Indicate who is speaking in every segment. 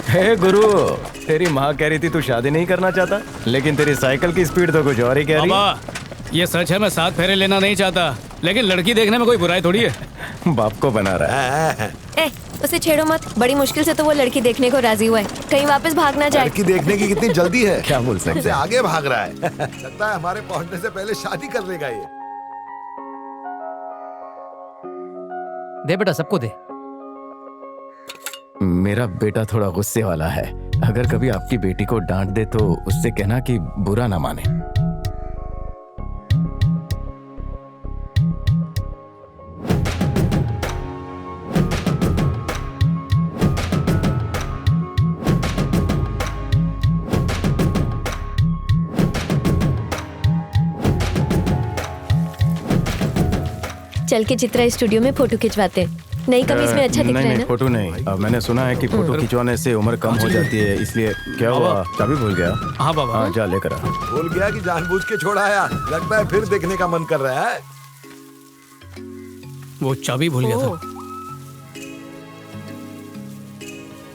Speaker 1: हे गुरु, तेरी माँ कह रही थी तू शादी नहीं करना चाहता, लेकिन तेरी साइकिल की स्पीड तो कुछ और ही कह रही है।
Speaker 2: बाबा, ये सच है, मैं 7 फेरे लेना नहीं चाहता, लेकिन लड़की देखने में कोई बुराई थोड़ी है।
Speaker 1: बाप को बना रहा है।
Speaker 3: ए, उसे छेड़ो मत। बड़ी मुश्किल से तो वो लड़की देखने को राजी हुआ है, कहीं वापस भाग ना जाए।
Speaker 4: लड़की देखने की कितनी जल्दी है।
Speaker 1: क्या बोल सकते
Speaker 4: सबसे
Speaker 1: हैं?
Speaker 4: आगे भाग रहा है। लगता है हमारे पहुंचने से पहले शादी कर लेगा ये।
Speaker 5: दे बेटा, सबको दे।
Speaker 1: मेरा बेटा थोड़ा गुस्से वाला है। अगर कभी आपकी बेटी को डांट दे तो उससे कहना कि बुरा ना माने।
Speaker 3: चल के चित्रा स्टूडियो में फोटो खिंचवाते हैं। नई कमीज में अच्छा दिख रहा है ना?
Speaker 1: फोटो नहीं। मैंने सुना है कि फोटो खिंचवाने से उम्र कम हो जाती है, इसलिए। क्या हुआ, चाबी भूल गया?
Speaker 2: हाँ बाबा।
Speaker 1: हाँ, जा लेकर आ।
Speaker 4: भूल गया कि जानबूझ के छोड़ आया। लगता है फिर देखने का मन कर रहा है।
Speaker 2: वो चाबी भूल गया था।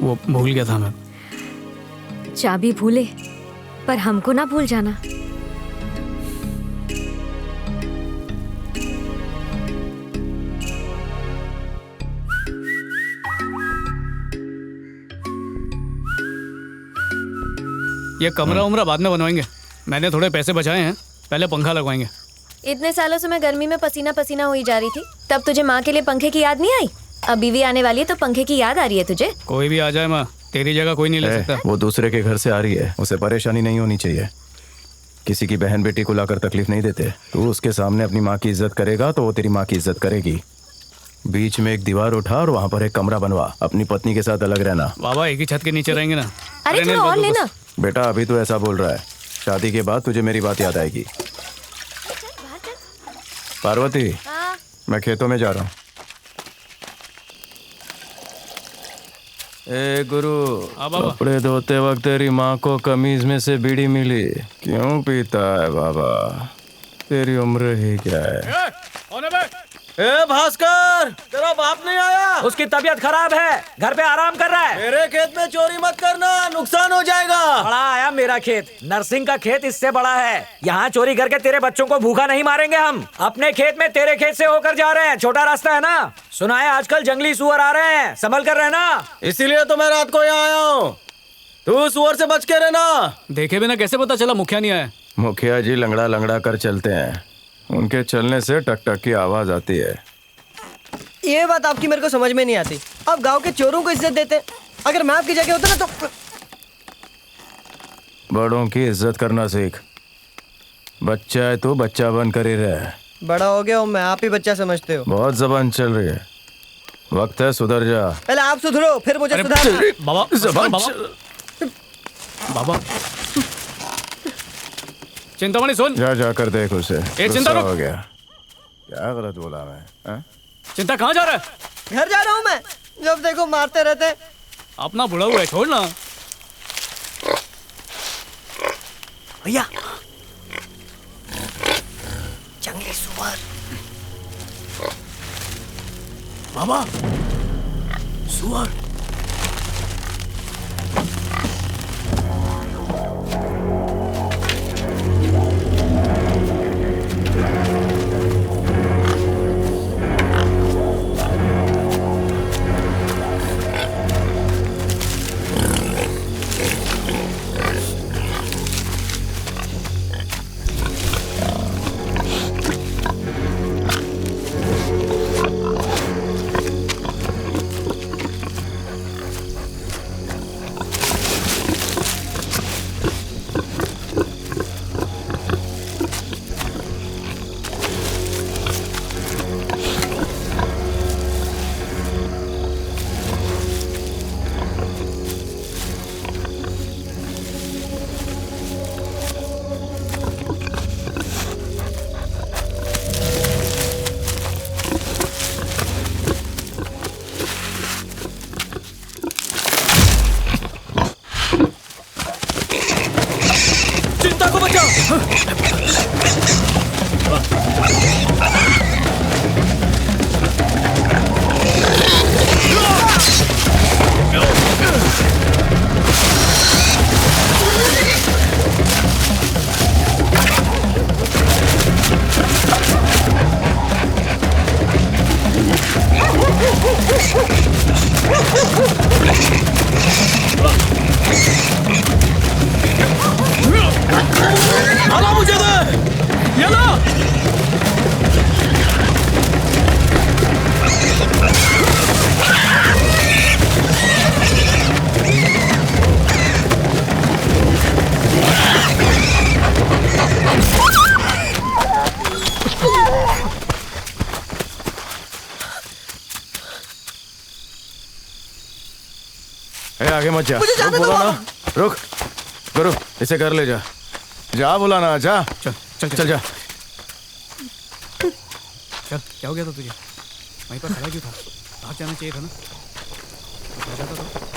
Speaker 2: वो भूल गया था मैं।
Speaker 3: चाबी भूले, पर हमको ना भूल जाना।
Speaker 2: ये कमरा उमरा बाद में बनवाएंगे, मैंने थोड़े पैसे बचाए हैं, पहले पंखा लगवाएंगे।
Speaker 3: इतने सालों से मैं गर्मी में पसीना पसीना हुई जा रही थी, तब तुझे माँ के लिए पंखे की याद नहीं आई? अब बीवी आने वाली है तो पंखे की याद आ रही है तुझे?
Speaker 2: कोई भी आ जाए माँ, तेरी जगह कोई नहीं ले सकता।
Speaker 1: वो दूसरे के घर से आ रही है, उसे परेशानी नहीं होनी चाहिए। किसी की बहन बेटी को लाकर तकलीफ नहीं देते। तू उसके सामने अपनी माँ की इज्जत करेगा तो वो तेरी माँ की इज्जत करेगी। बीच में एक दीवार उठा और वहाँ पर एक कमरा बनवा। अपनी पत्नी के साथ अलग रहना।
Speaker 2: बाबा, एक ही छत के नीचे रहेंगे ना।
Speaker 3: अरे थोड़ा और लेना।
Speaker 1: बेटा, अभी तो ऐसा बोल रहा है, शादी के बाद तुझे मेरी बात याद आएगी। पार्वती, मैं खेतों में जा रहा हूँ। ए गुरु, कपड़े धोते वक्त तेरी माँ को कमीज में से बीड़ी मिली, क्यों पीता है बाबा? तेरी उम्र ही क्या है?
Speaker 6: ए भास्कर, तेरा बाप नहीं आया? उसकी तबीयत खराब है, घर पे आराम कर रहा है। मेरे खेत में चोरी मत करना, नुकसान हो जाएगा। बड़ा आया मेरा खेत, नरसिंह का खेत इससे बड़ा है। यहाँ चोरी करके तेरे बच्चों को भूखा नहीं मारेंगे हम। अपने खेत में तेरे खेत से होकर जा रहे हैं, छोटा रास्ता है ना। सुना है आजकल जंगली सुअर आ रहे हैं, संभल कर रहना। इसीलिए तो मैं रात को यहाँ आया हूँ। तू सुअर से बच के रहना।
Speaker 2: देखे बिना कैसे पता चला मुखिया नहीं आया?
Speaker 1: मुखिया जी लंगड़ा लंगड़ा कर चलते हैं, उनके चलने से टक टक की आवाज आती है।
Speaker 7: ये बात आपकी मेरे को समझ में नहीं आती। आप गांव के चोरों को इज्जत देते, अगर मैं आपकी जगह होता ना तो।
Speaker 1: बड़ों की इज्जत करना सीख। बच्चा है तो बच्चा बन कर ही रहे।
Speaker 7: बड़ा हो गया हो, मैं आप ही बच्चा समझते हो।
Speaker 1: बहुत जबान चल रही है, वक्त है सुधर जा।
Speaker 7: पहले आप सुधरो, फिर मुझे सुधारना।
Speaker 2: बाबा,
Speaker 1: जबान
Speaker 2: बाबा, चिंतामणि सुन।
Speaker 1: जा कर देख उसे।
Speaker 2: चिंता
Speaker 1: गुस्सा हो गया। क्या गलत बोला मैं?
Speaker 2: चिंता कहाँ जा रहा है?
Speaker 7: घर जा रहा हूँ मैं, जब देखो मारते रहते।
Speaker 2: अपना बुढ़ा हुआ है, छोड़ना।
Speaker 7: भैया, जंगली सुअर।
Speaker 2: बाबा, सुअर।
Speaker 1: ए, आगे मत जा।
Speaker 7: मुझे जाने
Speaker 1: रुक,
Speaker 7: दो
Speaker 1: बोला ना।
Speaker 7: बाबा।
Speaker 1: रुक, गुरु इसे कर ले जा। जा बोला ना, जा।
Speaker 2: चल चल
Speaker 1: चल जा।
Speaker 2: चल, क्या हो गया था तुझे? वहीं पर खड़ा क्यों था? भाग जाना चाहिए था ना। भाग जाता तो।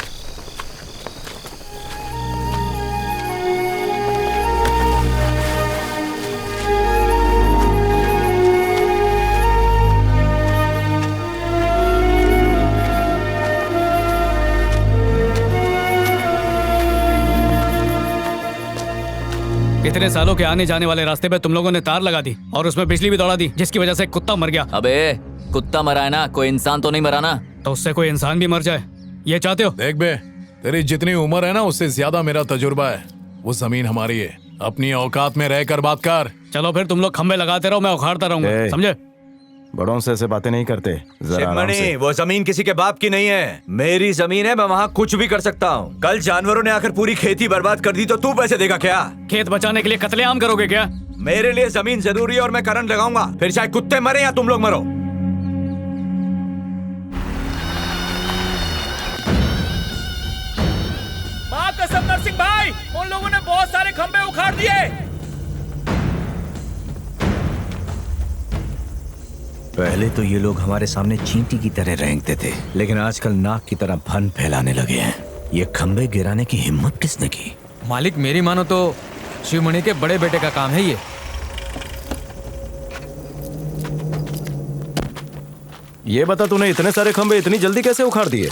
Speaker 2: इतने सालों के आने जाने वाले रास्ते पे तुम लोगों ने तार लगा दी और उसमें बिजली भी दौड़ा दी, जिसकी वजह से एक कुत्ता मर गया।
Speaker 8: अबे कुत्ता मरा है ना, कोई इंसान तो नहीं मरा ना।
Speaker 2: तो उससे कोई इंसान भी मर जाए, ये चाहते हो?
Speaker 9: देख बे, तेरी जितनी उम्र है ना उससे ज्यादा मेरा तजुर्बा है। वो जमीन हमारी है, अपनी औकात में रहकर बात कर।
Speaker 2: चलो फिर तुम लोग खंबे लगाते रहो, मैं उखाड़ता रहूंगा,
Speaker 1: ए।
Speaker 2: समझे?
Speaker 1: बड़ों से ऐसे बातें नहीं करते, जरा आराम से।
Speaker 10: शिवमणि, वो जमीन किसी के बाप की नहीं है, मेरी जमीन है, मैं वहाँ कुछ भी कर सकता हूँ। कल जानवरों ने आकर पूरी खेती बर्बाद कर दी तो तू पैसे देगा क्या?
Speaker 2: खेत बचाने के लिए कत्लेआम करोगे क्या?
Speaker 10: मेरे लिए जमीन जरूरी है और मैं करंट लगाऊंगा, फिर चाहे कुत्ते मरे या तुम लोग मरो।
Speaker 6: माँ कसम नरसिंह भाई, उन लोगों ने बहुत सारे खंबे उखाड़ दिए।
Speaker 10: पहले तो ये लोग हमारे सामने चींटी की तरह रेंगते थे, लेकिन आजकल नाक की तरह फन फैलाने लगे हैं। ये खंबे गिराने की हिम्मत किसने की?
Speaker 5: मालिक मेरी मानो तो शिवमणि के बड़े बेटे का काम है ये।
Speaker 1: ये बता, तूने इतने सारे खंबे इतनी जल्दी कैसे उखाड़ दिए?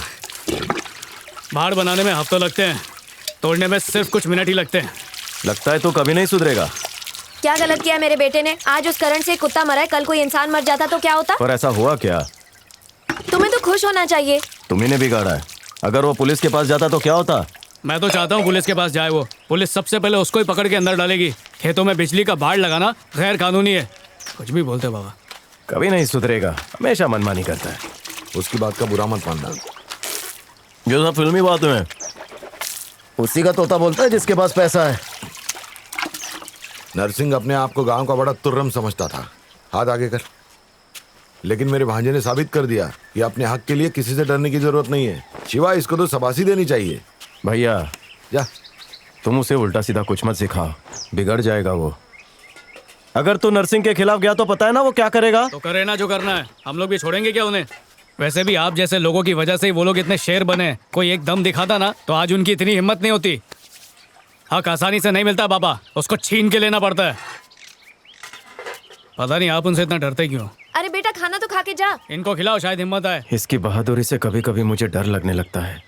Speaker 2: भाड़ बनाने में हफ्तों लगते हैं, तोड़ने में सिर्फ कुछ मिनट ही लगते हैं।
Speaker 1: लगता है तो कभी नहीं सुधरेगा।
Speaker 3: क्या गलत किया मेरे बेटे ने? आज उस करंट से एक कुत्ता मरा है, कल कोई इंसान मर जाता तो क्या होता?
Speaker 1: पर ऐसा हुआ क्या?
Speaker 3: तुम्हें तो खुश होना चाहिए।
Speaker 1: तुम्ही ने बिगाड़ा है। अगर वो पुलिस के पास जाता तो क्या होता?
Speaker 2: मैं तो चाहता हूँ पुलिस के पास जाए वो। पुलिस सबसे पहले उसको ही पकड़ के अंदर डालेगी। खेतों में बिजली का भाड़ लगाना गैर कानूनी है। कुछ भी बोलते हो बाबा।
Speaker 1: कभी नहीं सुधरेगा, हमेशा मनमानी करता है।
Speaker 4: उसकी बात का बुरा मत मानना।
Speaker 1: जो सब फिल्मी बातें हैं, उसी का तोता बोलता है जिसके पास पैसा है।
Speaker 4: नरसिंह अपने आप को गांव का बड़ा तुर्रम समझता था। हाथ आगे कर। लेकिन मेरे भांजे ने साबित कर दिया कि अपने हक के लिए किसी से डरने की जरूरत नहीं है। शिवा, इसको तो शाबाशी देनी चाहिए।
Speaker 1: भैया
Speaker 4: जा।
Speaker 1: तुम उसे उल्टा सीधा कुछ मत सिखाओ, बिगड़ जाएगा वो। अगर तू नरसिंह के खिलाफ गया तो पता है ना वो क्या करेगा?
Speaker 2: तो करे ना जो करना है, हम लोग भी छोड़ेंगे क्या उन्हें? वैसे भी आप जैसे लोगों की वजह से ही वो लोग इतने शेर बने। कोई एक दम दिखाता ना तो आज उनकी इतनी हिम्मत नहीं होती। हक आसानी से नहीं मिलता बाबा, उसको छीन के लेना पड़ता है। पता नहीं आप उनसे इतना डरते क्यों?
Speaker 3: अरे बेटा, खाना तो खा के जा।
Speaker 2: इनको खिलाओ, शायद हिम्मत आए।
Speaker 1: इसकी बहादुरी से कभी कभी मुझे डर लगने लगता है।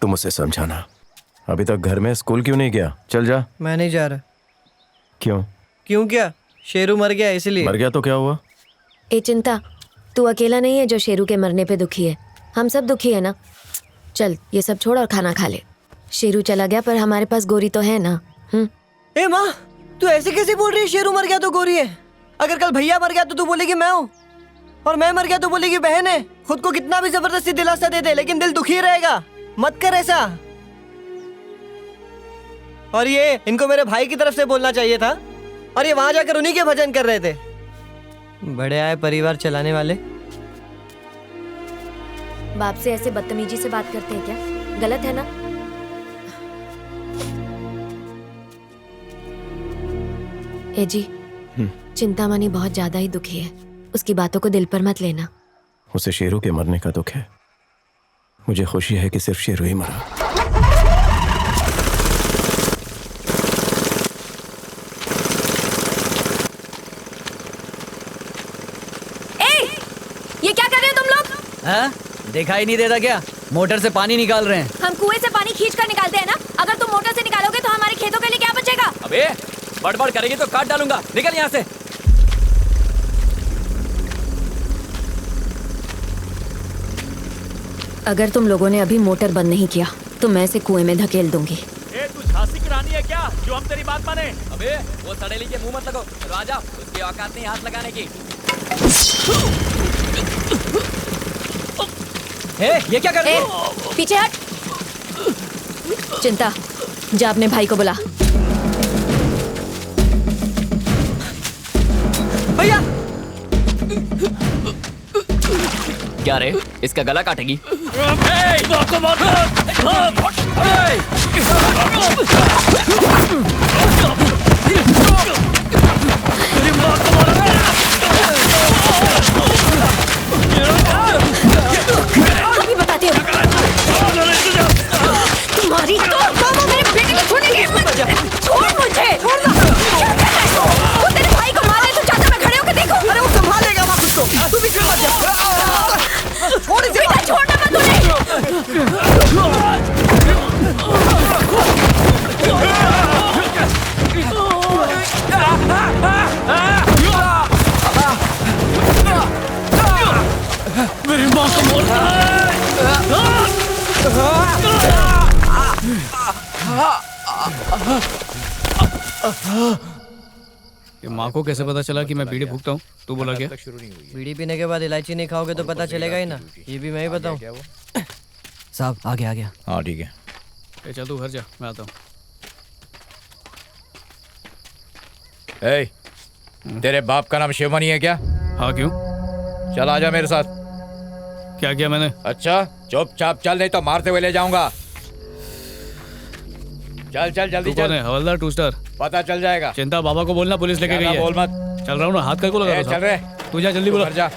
Speaker 1: तुम उसे समझाना। अभी तक घर में स्कूल क्यों नहीं गया? चल जा।
Speaker 7: मैं नहीं जा रहा।
Speaker 1: क्यों?
Speaker 7: क्यों क्या? शेरू मर गया इसलिए।
Speaker 1: मर गया तो क्या हुआ?
Speaker 3: ए चिंता, तू अकेला नहीं है जो शेरू के मरने पे दुखी है। हम सब दुखी है ना। चल ये सब छोड़ और खाना खा ले। शेरू चला गया पर हमारे पास गोरी तो है ना।
Speaker 7: ए माँ, तू ऐसे कैसे बोल रही है? शेरू मर गया तो गोरी है। अगर कल भैया मर गया तो तू बोलेगी मैं हूँ, और मैं मर गया तो बोलेगी बहन है। खुद को कितना भी जबरदस्ती दिलासा दे दे, लेकिन दिल दुखी रहेगा। मत कर ऐसा। और ये इनको मेरे भाई की तरफ से बोलना चाहिए था, और ये वहां जाकर उन्हीं के भजन कर रहे थे। बड़े आए परिवार चलाने वाले।
Speaker 3: बाप से ऐसे बदतमीजी से बात करते हैं क्या? गलत है ना? ए जी, चिंतामणि बहुत ज्यादा ही दुखी है। उसकी बातों को दिल पर मत लेना।
Speaker 1: उसे शेरू के मरने का दुख है। मुझे खुशी है कि सिर्फ शेरू ही मरा।
Speaker 3: ये क्या कर रहे हो तुम लोग?
Speaker 5: हाँ? दिखाई नहीं देता क्या? मोटर से पानी निकाल रहे हैं।
Speaker 3: हम कुएं से पानी खींच कर निकालते हैं ना। अगर तुम मोटर से निकालोगे तो हमारे खेतों के लिए क्या बचेगा?
Speaker 8: अबे बड़बड़ करेगी तो काट डालूंगा, निकल यहाँ से।
Speaker 3: अगर तुम लोगों ने अभी मोटर बंद नहीं किया तो मैं इसे कुएं में धकेल दूंगी।
Speaker 6: ए, तू झांसी की रानी है क्या जो हम तेरी बात माने?
Speaker 8: अबे वो सड़ेली के मुंह मत लगो, राजा उसकी औकात नहीं हाथ लगाने की।
Speaker 5: ये क्या कर रहे
Speaker 3: ए,
Speaker 5: हो?
Speaker 3: पीछे हट। चिंता, जा अपने भाई को बुला।
Speaker 7: भैया
Speaker 8: क्या रे, इसका गला काटेगी?
Speaker 3: अभी बताते हो तुम्हारी तो मामा मेरे बेटे को छोड़ने की हिम्मत। छोड़ मुझे, छोड़ ना। क्या कर रहा है? वो तेरे भाई को मारे तो चाचा में खड़े होकर देखो।
Speaker 7: अरे वो संभालेगा वहाँ खुद को। तू भी समझ जा। छोड़ इसे।
Speaker 3: बेटा छोड़ना मत उन्हें।
Speaker 2: मेरी माँ को मारना ये माँ को कैसे पता चला कि मैं बीड़ी फूकता हूँ? तू बोला क्या?
Speaker 7: बीड़ी पीने के बाद इलायची नहीं खाओगे तो पता चलेगा ही ना। ये भी मैं ही बताऊं। साहब आ गया।
Speaker 10: हाँ ठीक है।
Speaker 2: ए, चल तू घर जा, मैं आता हूँ।
Speaker 10: ए, तेरे बाप का नाम शिवमणि है क्या?
Speaker 2: हाँ क्यों?
Speaker 10: चल आजा मेरे साथ।
Speaker 2: क्या किया मैंने?
Speaker 10: अच्छा चुपचाप चल, नहीं तो मारते हुए ले जाऊंगा। चल चल जल्दी
Speaker 2: तू कौन
Speaker 10: चल।
Speaker 2: है? हवलदार टू स्टार?
Speaker 10: पता चल जाएगा।
Speaker 2: चिंता बाबा को बोलना पुलिस लेके गई
Speaker 10: ज्यादा
Speaker 2: है।
Speaker 10: बोल मत।
Speaker 2: चल रहा हूँ ना, हाथ कर को लगा
Speaker 10: ए,
Speaker 2: दो
Speaker 10: चल
Speaker 2: साहब।
Speaker 10: रहे
Speaker 2: तू जा जल्दी बोलो।
Speaker 10: घर जा।